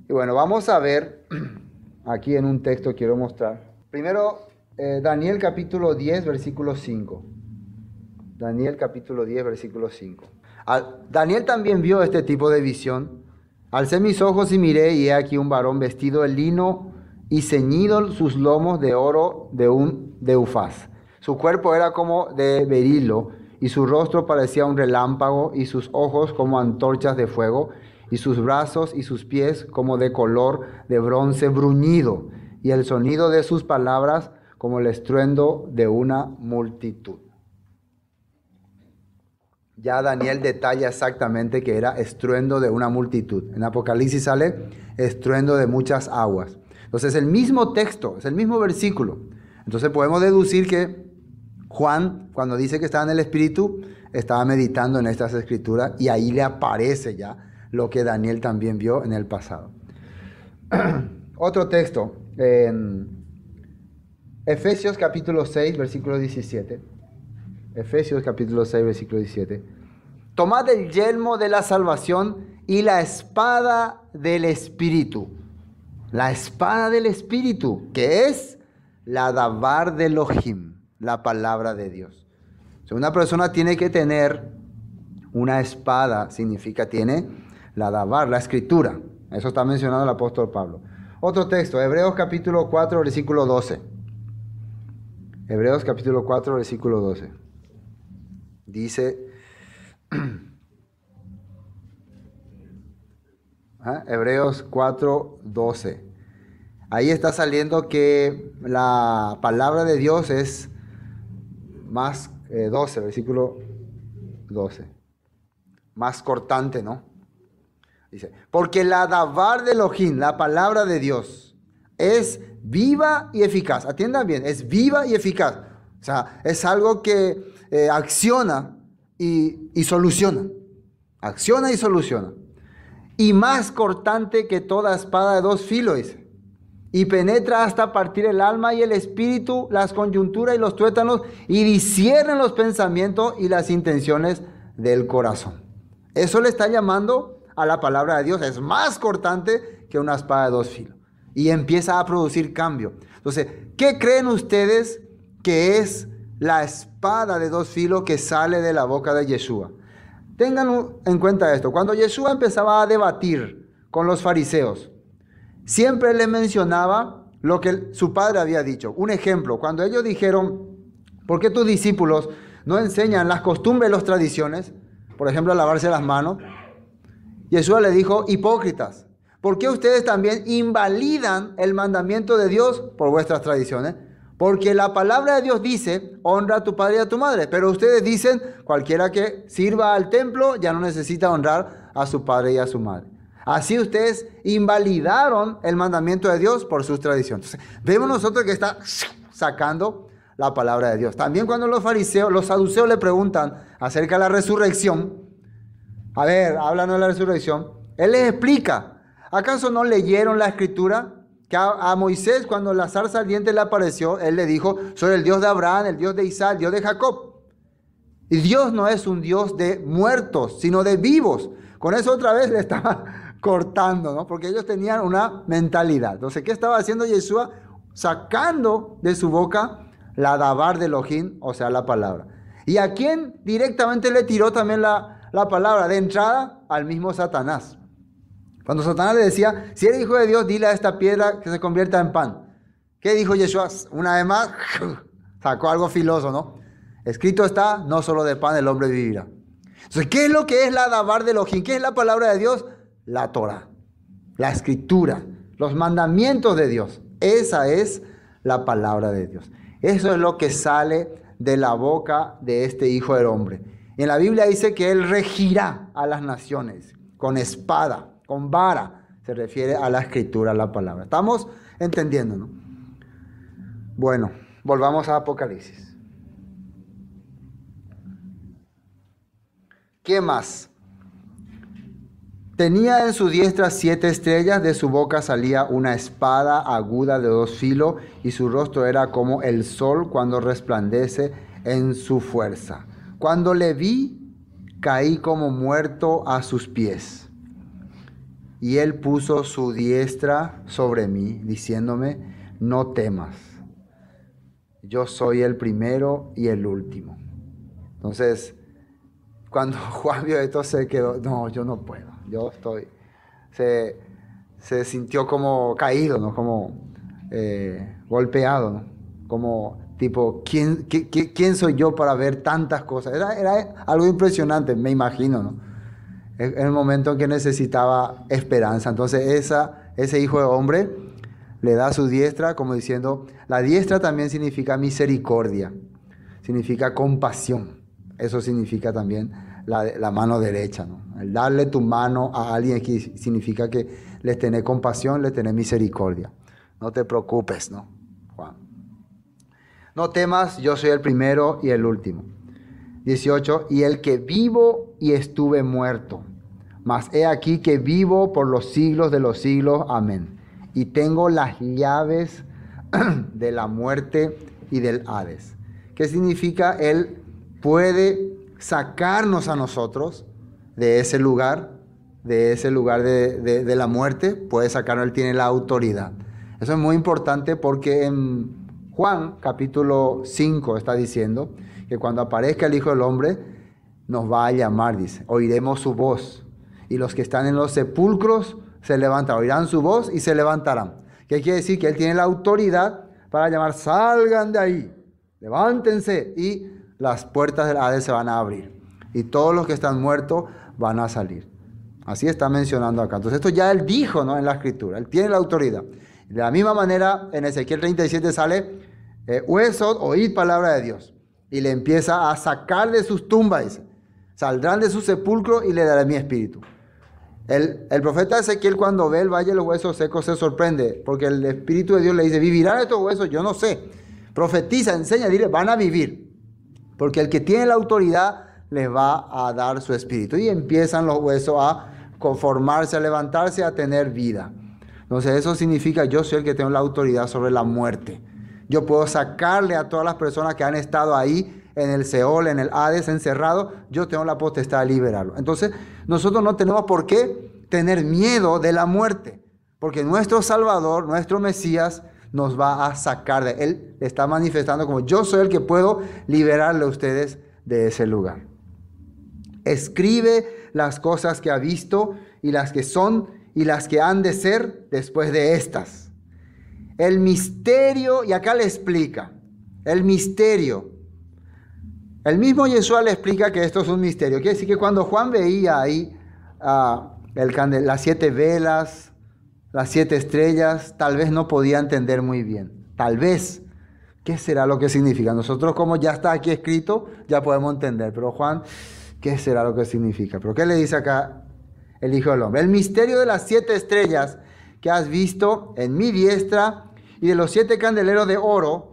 Y bueno, vamos a ver, aquí en un texto quiero mostrar. Primero, Daniel capítulo 10, versículo 5. Daniel capítulo 10, versículo 5. Daniel también vio este tipo de visión. Alcé mis ojos y miré, y he aquí un varón vestido de lino y ceñido sus lomos de oro de Ufaz. Su cuerpo era como de berilo, y su rostro parecía un relámpago, y sus ojos como antorchas de fuego, y sus brazos y sus pies como de color de bronce bruñido, y el sonido de sus palabras como el estruendo de una multitud. Ya Daniel detalla exactamente que era estruendo de una multitud. En Apocalipsis sale estruendo de muchas aguas. Entonces el mismo texto, es el mismo versículo. Entonces podemos deducir que Juan, cuando dice que estaba en el Espíritu, estaba meditando en estas escrituras, y ahí le aparece ya lo que Daniel también vio en el pasado. Otro texto, en Efesios capítulo 6, versículo 17. Efesios capítulo 6, versículo 17. Tomad el yelmo de la salvación y la espada del Espíritu. La espada del Espíritu, que es la davar de Elohim, la palabra de Dios. O sea, una persona tiene que tener una espada, significa tiene la davar, la escritura. Eso está mencionado el apóstol Pablo. Otro texto, Hebreos capítulo 4, versículo 12. Hebreos capítulo 4, versículo 12. Dice, Hebreos 4, 12. Ahí está saliendo que la palabra de Dios es más, 12, versículo 12. Más cortante, ¿no? Dice, porque la davar de Elohim, la palabra de Dios, es viva y eficaz. Atiendan bien, es viva y eficaz. O sea, es algo que acciona y soluciona. Acciona y soluciona. Y más cortante que toda espada de 2 filos, dice. Y penetra hasta partir el alma y el espíritu, las coyunturas y los tuétanos, y discierne los pensamientos y las intenciones del corazón. Eso le está llamando a la palabra de Dios. Es más cortante que una espada de 2 filos. Y empieza a producir cambio. Entonces, ¿qué creen ustedes que es la espada de 2 filos que sale de la boca de Yeshua? Tengan en cuenta esto. Cuando Yeshua empezaba a debatir con los fariseos, siempre les mencionaba lo que su padre había dicho. Un ejemplo, cuando ellos dijeron, ¿por qué tus discípulos no enseñan las costumbres y las tradiciones? Por ejemplo, lavarse las manos. Yeshua le dijo, hipócritas, ¿por qué ustedes también invalidan el mandamiento de Dios por vuestras tradiciones? Porque la palabra de Dios dice, honra a tu padre y a tu madre. Pero ustedes dicen, cualquiera que sirva al templo ya no necesita honrar a su padre y a su madre. Así ustedes invalidaron el mandamiento de Dios por sus tradiciones. Entonces, vemos nosotros que está sacando la palabra de Dios. También cuando los fariseos, los saduceos le preguntan acerca de la resurrección, a ver, háblanos de la resurrección, él les explica, ¿acaso no leyeron la escritura? Que a Moisés, cuando la zarza ardiente le apareció, él le dijo, soy el Dios de Abraham, el Dios de Isaac, el Dios de Jacob. Y Dios no es un Dios de muertos, sino de vivos. Con eso otra vez le estaba cortando, ¿no? Porque ellos tenían una mentalidad. Entonces, ¿qué estaba haciendo Yeshua? Sacando de su boca la davar de Elohim, o sea, la palabra. ¿Y a quién directamente le tiró también la palabra? De entrada, al mismo Satanás. Cuando Satanás le decía, si eres hijo de Dios, dile a esta piedra que se convierta en pan. ¿Qué dijo Yeshua? Una vez más, sacó algo filoso, ¿no? Escrito está, no solo de pan el hombre vivirá. Entonces, ¿qué es lo que es la davar de Elohim? ¿Qué es la palabra de Dios? La Torah, la escritura, los mandamientos de Dios. Esa es la palabra de Dios. Eso es lo que sale de la boca de este hijo del hombre. Y en la Biblia dice que Él regirá a las naciones con espada, con vara. Se refiere a la escritura, a la palabra. ¿Estamos entendiendo, no? Bueno, volvamos a Apocalipsis. ¿Qué más? Tenía en su diestra 7 estrellas, de su boca salía una espada aguda de 2 filos, y su rostro era como el sol cuando resplandece en su fuerza. Cuando le vi, caí como muerto a sus pies. Y él puso su diestra sobre mí, diciéndome: no temas, yo soy el primero y el último. Entonces, cuando Juan vio esto, se quedó: no, yo no puedo, yo estoy... Se sintió como caído, ¿no? Como golpeado, ¿no? Como tipo, ¿quién soy yo para ver tantas cosas? Era algo impresionante, me imagino, ¿no? En el momento en que necesitaba esperanza. Entonces ese hijo de hombre le da su diestra, como diciendo, la diestra también significa misericordia, significa compasión. Eso significa también la mano derecha, ¿no? El darle tu mano a alguien aquí significa que les tenés compasión, les tenés misericordia. No te preocupes, ¿no, Juan? No temas, yo soy el primero y el último. 18, y el que vivo y estuve muerto, mas he aquí que vivo por los siglos de los siglos. Amén. Y tengo las llaves de la muerte y del Hades. ¿Qué significa? Él puede sacarnos a nosotros de ese lugar de la muerte, puede sacarnos, Él tiene la autoridad. Eso es muy importante porque en Juan capítulo 5 está diciendo que cuando aparezca el Hijo del Hombre nos va a llamar, dice, oiremos su voz, y los que están en los sepulcros se levantarán, oirán su voz y se levantarán. ¿Qué quiere decir? Que Él tiene la autoridad para llamar: salgan de ahí, levántense, y las puertas del Hades se van a abrir y todos los que están muertos van a salir. Así está mencionando acá. Entonces esto ya Él dijo, ¿no? En la Escritura, Él tiene la autoridad. De la misma manera, en Ezequiel 37 sale: huesos, oíd palabra de Dios. Y le empieza a sacar de sus tumbas, dice: saldrán de su sepulcro y le daré mi espíritu. El profeta Ezequiel, cuando ve el valle de los huesos secos, se sorprende, porque el Espíritu de Dios le dice: ¿vivirán estos huesos? Yo no sé. Profetiza, enseña, dile: van a vivir. Porque el que tiene la autoridad les va a dar su espíritu. Y empiezan los huesos a conformarse, a levantarse, a tener vida. Entonces eso significa: yo soy el que tengo la autoridad sobre la muerte. Yo puedo sacarle a todas las personas que han estado ahí en el Seol, en el Hades, encerrados. Yo tengo la potestad de liberarlo. Entonces nosotros no tenemos por qué tener miedo de la muerte, porque nuestro Salvador, nuestro Mesías, nos va a sacar de Él. Está manifestando como: yo soy el que puedo liberarle a ustedes de ese lugar. Escribe las cosas que ha visto y las que son y las que han de ser después de estas. El misterio, y acá le explica, el misterio. El mismo Yeshua le explica que esto es un misterio. Quiere decir que cuando Juan veía ahí las 7 velas, las 7 estrellas, tal vez no podía entender muy bien. Tal vez, ¿qué será lo que significa? Nosotros, como ya está aquí escrito, ya podemos entender. Pero Juan, ¿qué será lo que significa? ¿Pero qué le dice acá el Hijo del Hombre? El misterio de las 7 estrellas que has visto en mi diestra y de los 7 candeleros de oro.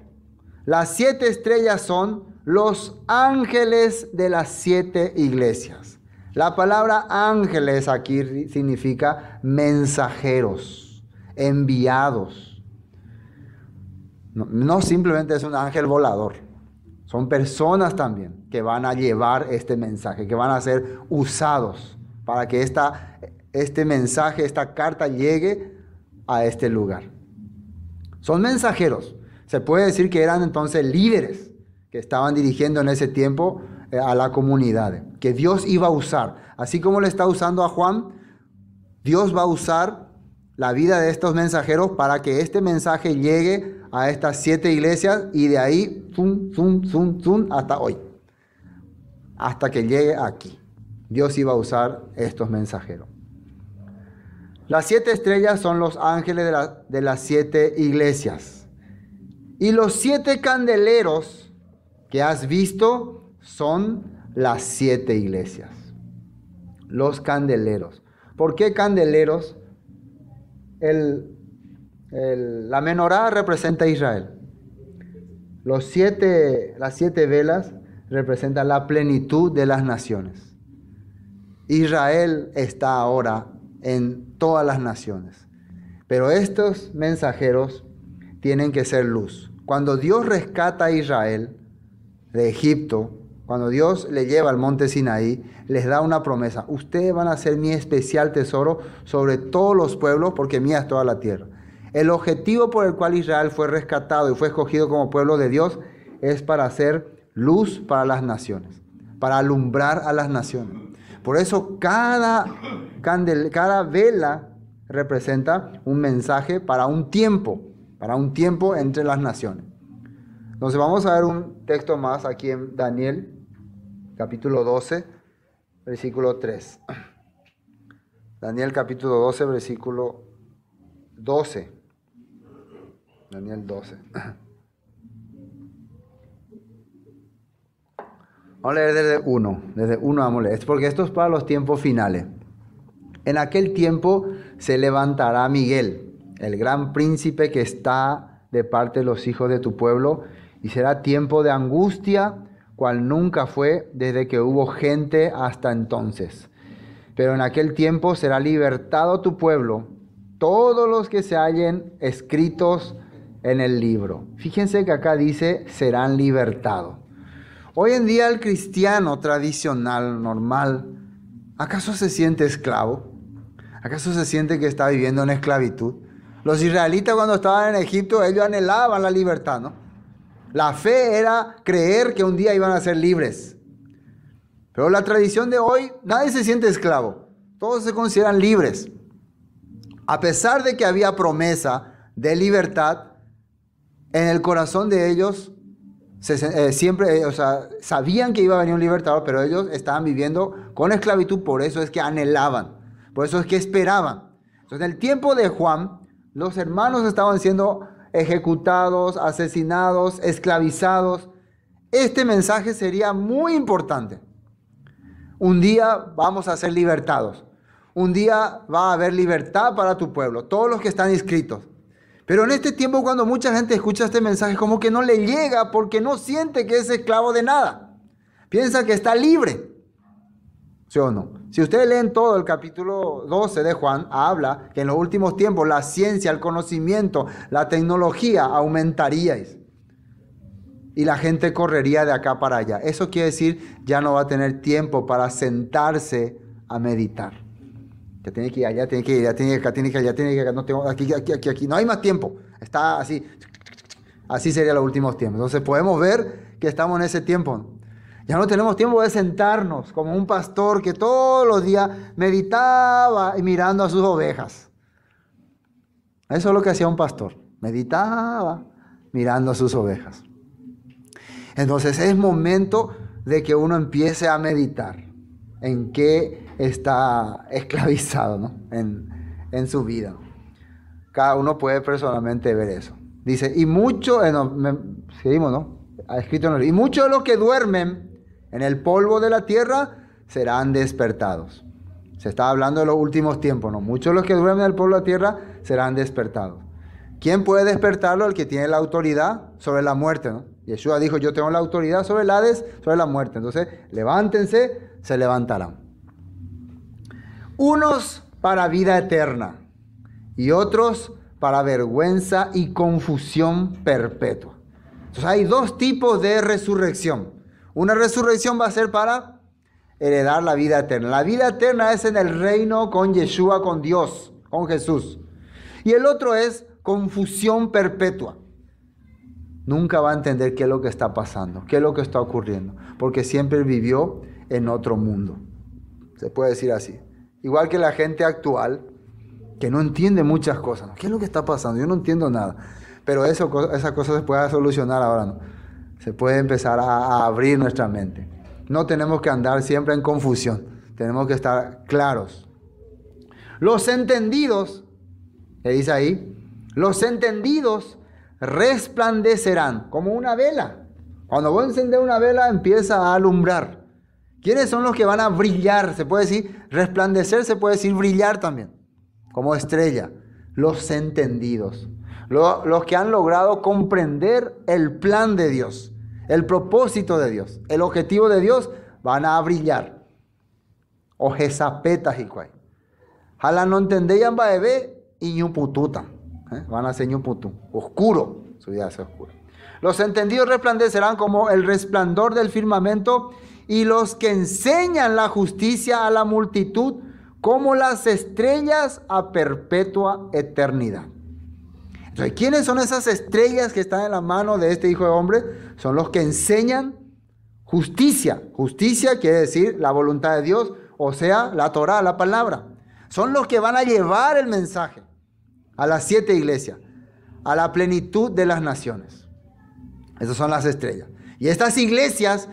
Las 7 estrellas son los ángeles de las 7 iglesias. La palabra ángeles aquí significa mensajeros, enviados. No simplemente es un ángel volador. Son personas también que van a llevar este mensaje, que van a ser usados para que este mensaje, esta carta llegue a este lugar. Son mensajeros. Se puede decir que eran entonces líderes que estaban dirigiendo en ese tiempo a la comunidad, que Dios iba a usar. Así como le está usando a Juan, Dios va a usar la vida de estos mensajeros para que este mensaje llegue a estas 7 iglesias, y de ahí hasta hoy, hasta que llegue aquí. Dios iba a usar estos mensajeros. Las 7 estrellas son los ángeles de las 7 iglesias. Y los 7 candeleros que has visto son las 7 iglesias. Los candeleros. ¿Por qué candeleros? La menorá representa a Israel. Las 7 velas representan la plenitud de las naciones. Israel está ahora en todas las naciones. Pero estos mensajeros tienen que ser luz. Cuando Dios rescata a Israel de Egipto, cuando Dios le lleva al monte Sinaí, les da una promesa. Ustedes van a ser mi especial tesoro sobre todos los pueblos, porque mía es toda la tierra. El objetivo por el cual Israel fue rescatado y fue escogido como pueblo de Dios es para hacer luz para las naciones, para alumbrar a las naciones. Por eso cada vela representa un mensaje para un tiempo entre las naciones. Entonces vamos a ver un texto más aquí en Daniel, capítulo 12, versículo 3. Daniel capítulo 12, versículo 12. Daniel 12. Vamos a leer desde 1. Desde 1 vamos a leer. Es porque esto es para los tiempos finales. En aquel tiempo se levantará Miguel, el gran príncipe que está de parte de los hijos de tu pueblo, y será tiempo de angustia, cual nunca fue desde que hubo gente hasta entonces. Pero en aquel tiempo será libertado tu pueblo, todos los que se hallen escritos en el libro. Fíjense que acá dice, serán libertados. Hoy en día el cristiano tradicional, normal, ¿acaso se siente esclavo? ¿Acaso se siente que está viviendo en esclavitud? Los israelitas cuando estaban en Egipto, ellos anhelaban la libertad, ¿no? La fe era creer que un día iban a ser libres. Pero la tradición de hoy, nadie se siente esclavo. Todos se consideran libres. A pesar de que había promesa de libertad, en el corazón de ellos sabían que iba a venir un libertador, pero ellos estaban viviendo con esclavitud, por eso es que anhelaban, por eso es que esperaban. Entonces en el tiempo de Juan, los hermanos estaban siendo ejecutados, asesinados, esclavizados. Este mensaje sería muy importante. Un día vamos a ser libertados. Un día va a haber libertad para tu pueblo, todos los que están inscritos. Pero en este tiempo, cuando mucha gente escucha este mensaje, como que no le llega porque no siente que es esclavo de nada. Piensa que está libre. ¿Sí o no? Si ustedes leen todo el capítulo 12 de Juan, habla que en los últimos tiempos la ciencia, el conocimiento, la tecnología aumentaríais. Y la gente correría de acá para allá. Eso quiere decir, ya no va a tener tiempo para sentarse a meditar. Que tiene que ir allá, tiene que ir allá, tiene que ir acá, tiene que ir allá, tiene que ir acá, no tengo aquí. No hay más tiempo. Está así. Así serían los últimos tiempos. Entonces podemos ver que estamos en ese tiempo. Ya no tenemos tiempo de sentarnos como un pastor que todos los días meditaba y mirando a sus ovejas. Eso es lo que hacía un pastor. Meditaba mirando a sus ovejas. Entonces es momento de que uno empiece a meditar en qué está esclavizado, ¿no? en su vida. Cada uno puede personalmente ver eso. Dice, y muchos, seguimos, ¿no? Ha escrito en el, y muchos de los que duermen en el polvo de la tierra serán despertados. Se está hablando de los últimos tiempos, ¿no? Muchos de los que duermen en el polvo de la tierra serán despertados. ¿Quién puede despertarlo? El que tiene la autoridad sobre la muerte, ¿no? Yeshua dijo, yo tengo la autoridad sobre el Hades, sobre la muerte. Entonces, levántense, se levantarán. Unos para vida eterna y otros para vergüenza y confusión perpetua. Entonces hay dos tipos de resurrección. Una resurrección va a ser para heredar la vida eterna. La vida eterna es en el reino con Yeshua, con Dios, con Jesús. Y el otro es confusión perpetua. Nunca va a entender qué es lo que está pasando, qué es lo que está ocurriendo, porque siempre vivió en otro mundo. Se puede decir así. Igual que la gente actual, que no entiende muchas cosas. ¿No? ¿Qué es lo que está pasando? Yo no entiendo nada. Pero esa cosa se puede solucionar ahora, ¿no? Se puede empezar a abrir nuestra mente. No tenemos que andar siempre en confusión. Tenemos que estar claros. Los entendidos, ¿qué dice ahí? Los entendidos resplandecerán como una vela. Cuando vos encendés una vela, empieza a alumbrar. ¿Quiénes son los que van a brillar? Se puede decir resplandecer, se puede decir brillar también, como estrella. Los entendidos, los que han logrado comprender el plan de Dios, el propósito de Dios, el objetivo de Dios, van a brillar. O jesapetas y cuay. Jala no entendían baebe y ñupututa. Van a ser ñuputú. Oscuro. Su vida es oscura. Los entendidos resplandecerán como el resplandor del firmamento, y los que enseñan la justicia a la multitud como las estrellas a perpetua eternidad. Entonces, ¿quiénes son esas estrellas que están en la mano de este Hijo de Hombre? Son los que enseñan justicia. Justicia quiere decir la voluntad de Dios, o sea, la Torá, la palabra. Son los que van a llevar el mensaje a las 7 iglesias, a la plenitud de las naciones. Esas son las estrellas. Y estas iglesias,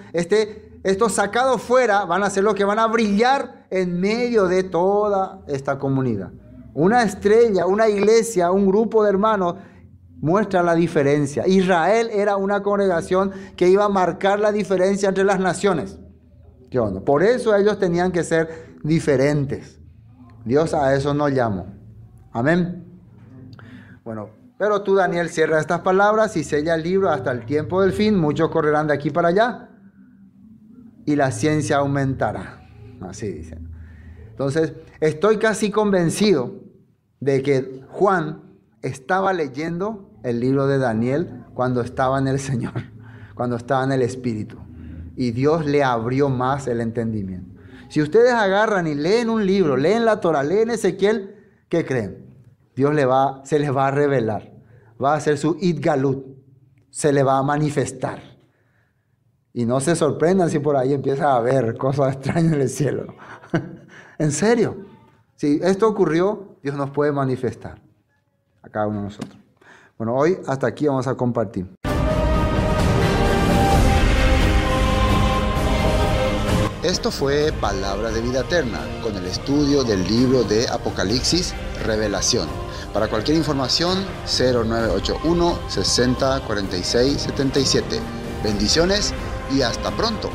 estos sacados fuera, van a ser los que van a brillar en medio de toda esta comunidad. Una estrella, una iglesia, un grupo de hermanos muestra la diferencia. Israel era una congregación que iba a marcar la diferencia entre las naciones. Por eso ellos tenían que ser diferentes. Dios a eso nos llamó. Amén. Bueno, pero tú, Daniel, cierra estas palabras y sella el libro hasta el tiempo del fin. Muchos correrán de aquí para allá y la ciencia aumentará. Así dicen. Entonces, estoy casi convencido de que Juan estaba leyendo el libro de Daniel cuando estaba en el Señor, cuando estaba en el Espíritu. Y Dios le abrió más el entendimiento. Si ustedes agarran y leen un libro, leen la Torah, leen Ezequiel, ¿qué creen? Dios se les va a revelar. Va a hacer su Itgalut. Se le va a manifestar. Y no se sorprendan si por ahí empieza a haber cosas extrañas en el cielo. En serio. Si esto ocurrió, Dios nos puede manifestar a cada uno de nosotros. Bueno, hoy hasta aquí vamos a compartir. Esto fue Palabra de Vida Eterna, con el estudio del libro de Apocalipsis, Revelación. Para cualquier información, 0981 60 46 77. Bendiciones y hasta pronto.